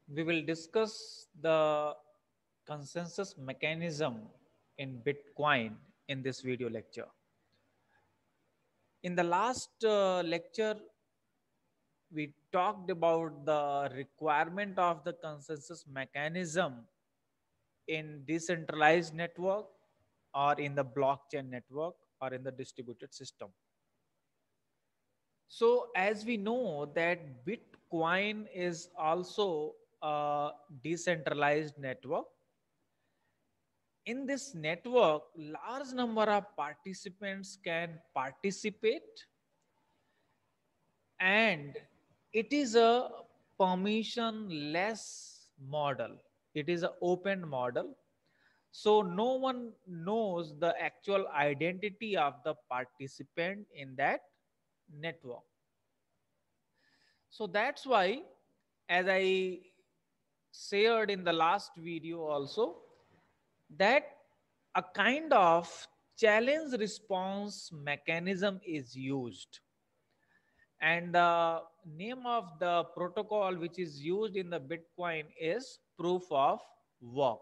we will discuss the consensus mechanism in Bitcoin in this video lecture. In the last lecture, we talked about the requirement of the consensus mechanism in decentralized network or in the blockchain network or in the distributed system. So as we know that Bitcoin is also a decentralized network. In this network, large number of participants can participate, and it is a permissionless model. It is an open model. So no one knows the actual identity of the participant in that network. So that's why, as I shared in the last video also, that a kind of challenge response mechanism is used, and the name of the protocol which is used in the Bitcoin is proof of work.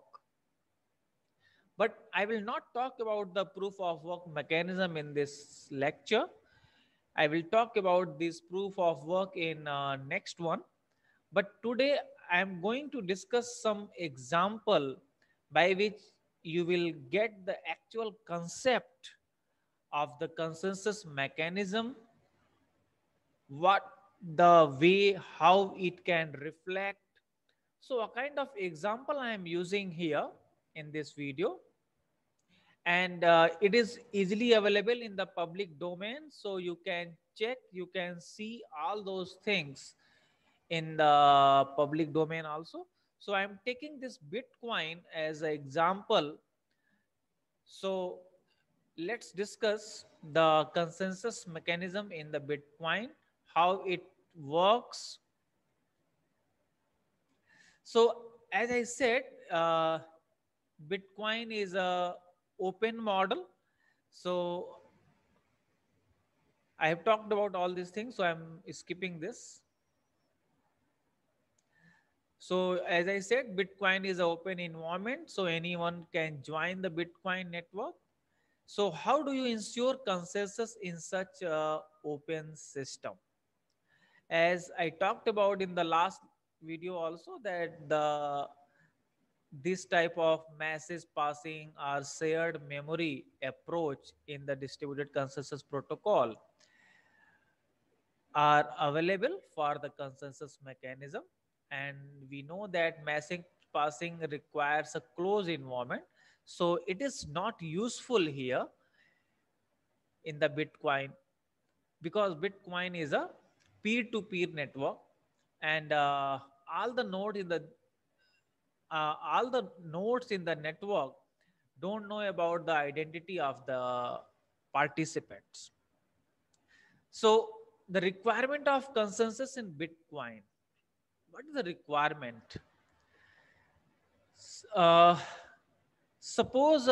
But I will not talk about the proof of work mechanism in this lecture. I will talk about this proof of work in next one. But today I am going to discuss some example by which you will get the actual concept of the consensus mechanism, what the way how it can reflect. So a kind of example I am using here in this video, and it is easily available in the public domain, so you can check, you can see all those things in the public domain also. So I'm taking this Bitcoin as an example. So let's discuss the consensus mechanism in the Bitcoin, how it works. So as I said, Bitcoin is a open model. So I have talked about all these things, so I'm skipping this. So as I said, Bitcoin is an open environment, so anyone can join the Bitcoin network. So how do you ensure consensus in such a open system? As I talked about in the last video also, that the this type of message passing or shared memory approach in the distributed consensus protocol are available for the consensus mechanism. And we know that message passing requires a closed environment, so it is not useful here in the Bitcoin, because Bitcoin is a peer-to-peer network, and all the nodes in the network don't know about the identity of the participants. So the requirement of consensus in Bitcoin, what is the requirement? Uh, Suppose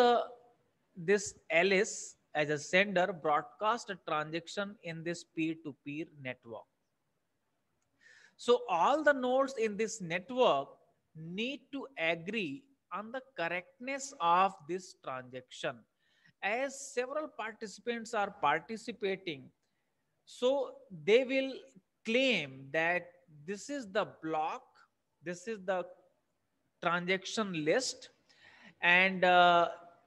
this Alice as a sender broadcast a transaction in this peer-to-peer network. So all the nodes in this network need to agree on the correctness of this transaction. As several participants are participating, so they will claim that this is the block, this is the transaction list, and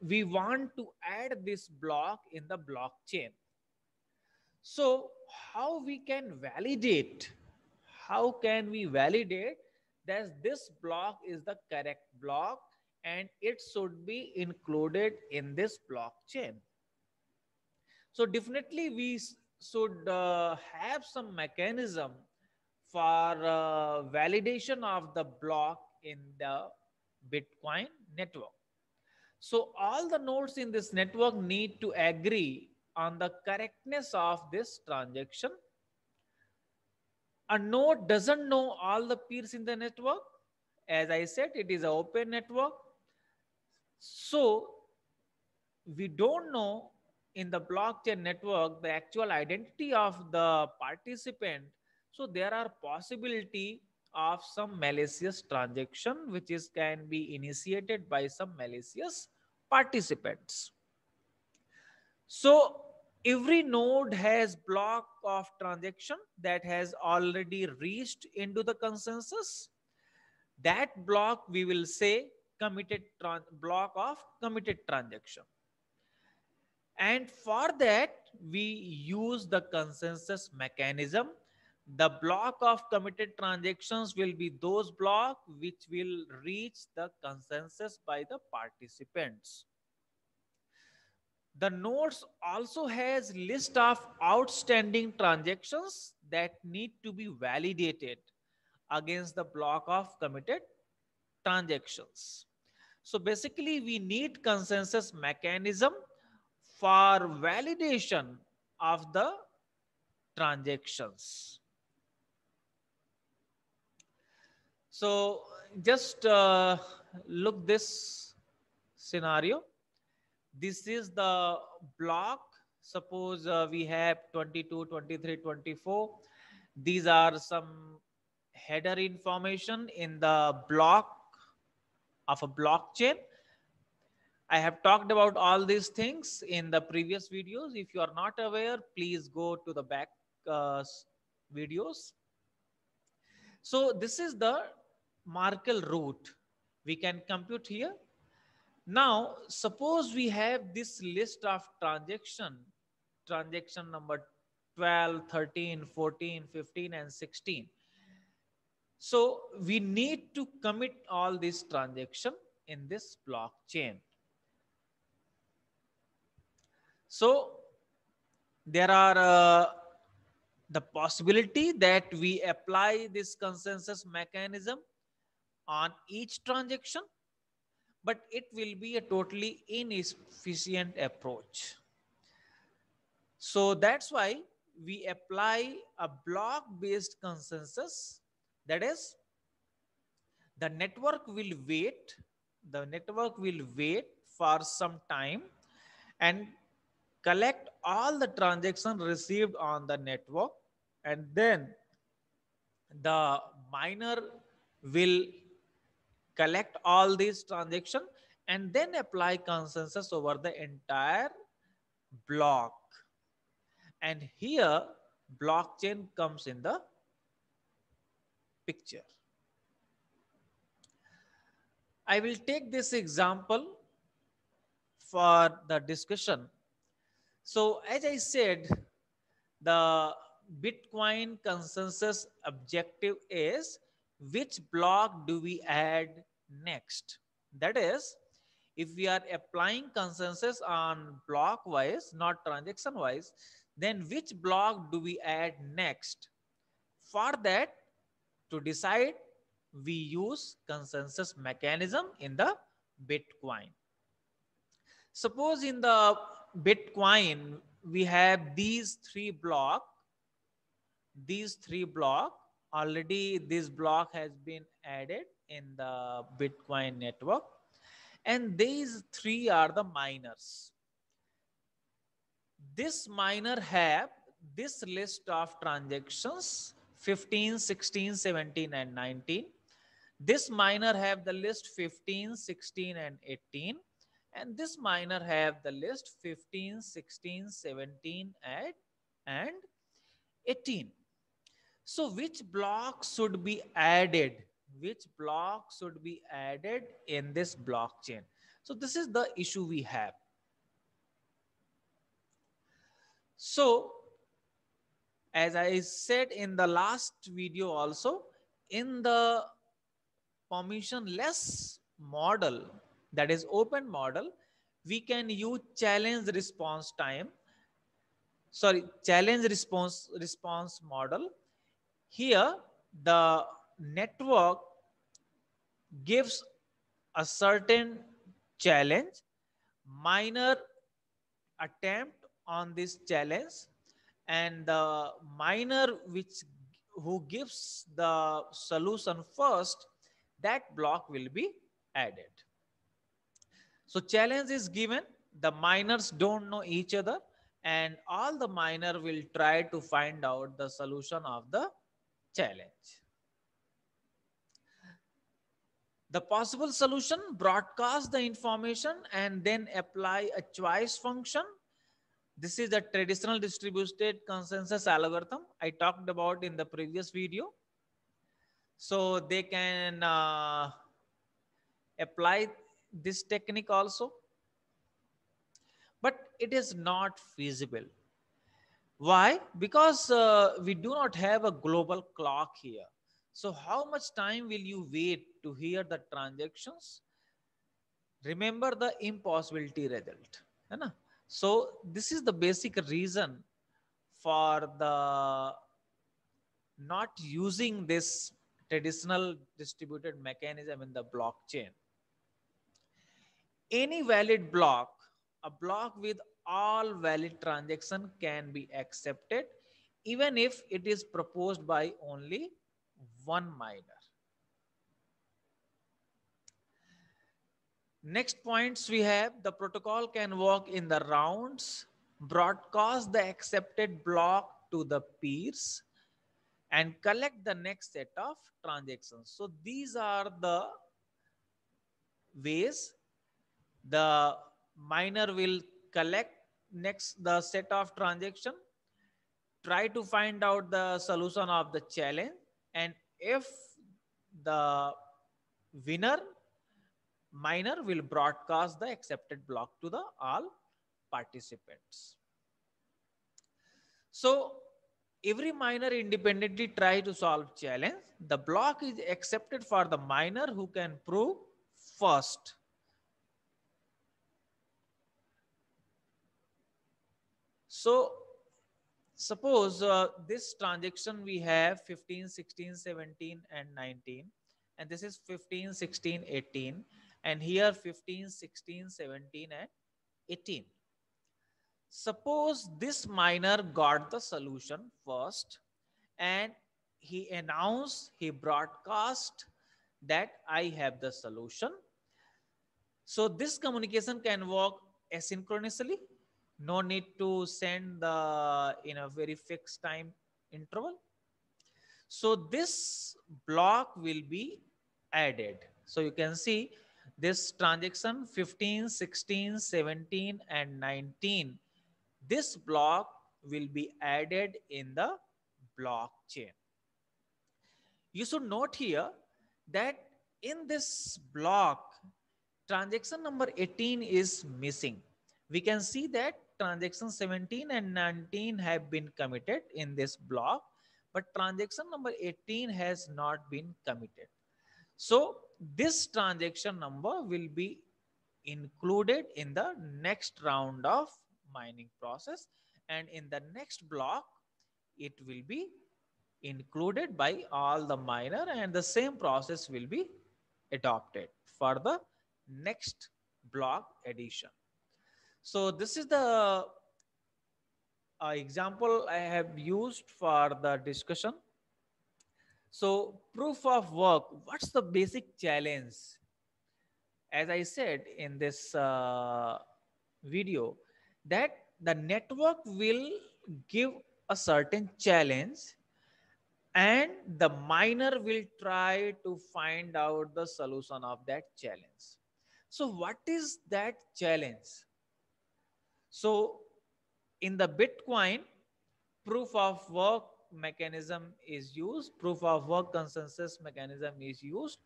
we want to add this block in the blockchain. So how we can validate, how can we validate that this block is the correct block and it should be included in this blockchain? So definitely we should have some mechanism for validation of the block in the Bitcoin network. So all the nodes in this network need to agree on the correctness of this transaction. A node doesn't know all the peers in the network. As I said, it is an open network. So we don't know in the blockchain network the actual identity of the participant. So there are possibility of some malicious transaction which is can be initiated by some malicious participants. So every node has block of transaction that has already reached into the consensus. That block we will say block of committed transaction. And for that, we use the consensus mechanism. The block of committed transactions will be those blocks which will reach the consensus by the participants. The nodes also has list of outstanding transactions that need to be validated against the block of committed transactions. So basically we need consensus mechanism for validation of the transactions. So just look this scenario. This is the block. Suppose we have 22, 23, 24. These are some header information in the block of a blockchain. I have talked about all these things in the previous videos. If you are not aware, please go to the back videos. So this is the Markle root. We can compute here. Now, suppose we have this list of transaction number 12, 13, 14, 15, and 16. So we need to commit all these transactions in this blockchain. So there are the possibility that we apply this consensus mechanism on each transaction, but it will be a totally inefficient approach. So that's why we apply a block based consensus. That is, the network will wait for some time and collect all the transactions received on the network, and then the miner will collect all these transactions and then apply consensus over the entire block. And here blockchain comes in the picture. I will take this example for the discussion. So as I said, the Bitcoin consensus objective is which block do we add next? That is, if we are applying consensus on block wise, not transaction wise, then which block do we add next? For that, to decide, we use consensus mechanism in the Bitcoin. Suppose in the Bitcoin, we have these three block. Already this block has been added in the Bitcoin network. And these three are the miners. This miner have this list of transactions 15, 16, 17, and 19. This miner have the list 15, 16, and 18. And this miner have the list 15, 16, 17, and 18. So which block should be added? Which block should be added in this blockchain? So this is the issue we have. So as I said in the last video also, in the permissionless model, that is open model, we can use challenge response model. Here the network gives a certain challenge, miner attempt on this challenge, and the miner who gives the solution first, that block will be added. So challenge is given, the miners don't know each other, and all the miner will try to find out the solution of the challenge. The possible solution: broadcast the information and then apply a choice function. This is the traditional distributed consensus algorithm I talked about in the previous video. So they can apply this technique also, but it is not feasible. Why? Because we do not have a global clock here. So how much time will you wait to hear the transactions? Remember the impossibility result, है ना? So this is the basic reason for the not using this traditional distributed mechanism in the blockchain. Any valid block, a block with all valid transaction, can be accepted even if it is proposed by only one miner. Next points we have: the protocol can work in the rounds, broadcast the accepted block to the peers, and collect the next set of transactions. So these are the ways the miner will collect next the set of transaction, try to find out the solution of the challenge, and if the winner, miner will broadcast the accepted block to the all participants. So every miner independently try to solve challenge. The block is accepted for the miner who can prove first. So suppose this transaction we have 15, 16, 17 and 19, and this is 15, 16, 18, and here 15, 16, 17 and 18. Suppose this miner got the solution first and he announced, he broadcast that I have the solution. So this communication can work asynchronously. No need to send the in a very fixed time interval. So this block will be added. So you can see this transaction 15, 16, 17 and 19. This block will be added in the blockchain. You should note here that in this block, transaction number 18 is missing. We can see that transaction 17 and 19 have been committed in this block, but transaction number 18 has not been committed. So this transaction number will be included in the next round of mining process, and in the next block it will be included by all the miner, and the same process will be adopted for the next block addition. So this is the example I have used for the discussion. So proof of work, what's the basic challenge? As I said in this video, that the network will give a certain challenge and the miner will try to find out the solution of that challenge. So what is that challenge? So in the Bitcoin, proof of work mechanism is used, proof of work consensus mechanism is used.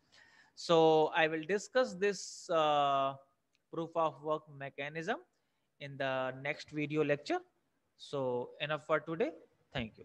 So I will discuss this proof of work mechanism in the next video lecture. So enough for today. Thank you.